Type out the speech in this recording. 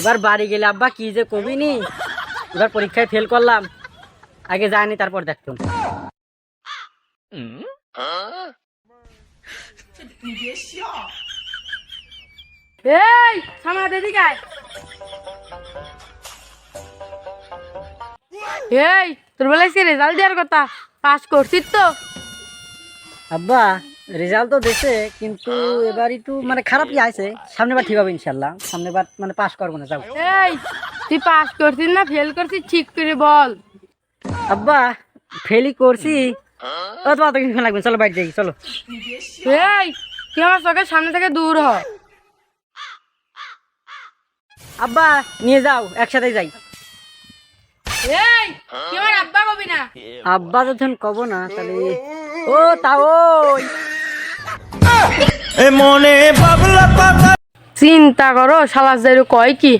এবার বাড়ি গেলে আব্বা কি যে কবি নি, এবার পরীক্ষায় ফেল করলাম, আগে যায়নি তারপর দেখতাম। এই সামনে দিদি গায়। এই তোর বলেছি রেজাল্ট দেওয়ার কথা, পাস করছিস তো? আব্বা রেজাল্ট তো দেশে, কিন্তু এবার একটু মানে খারাপই আছে, সামনেবার ঠিক হবে ইনশাল্লাহ, সামনেবার মানে পাস করবো না। যাও এই তুই পাস করছিস না ফেল করছিস ঠিক করে বল। আব্বা ফেলই করছি। ও তোমার তো কিছু লাগবে, চলো বাইরে যাই, চলো। এই তুই আমার চোখের সামনে থেকে দূর হ। আব্বা নিয়ে যাও, একসাথে যাই। এই তুই আমার আব্বা কবি না। আব্বা যখন কব না তাহলে ও তাও মনে বাবলা পাতা চিন্তা করো শালা যেরকম কয় কি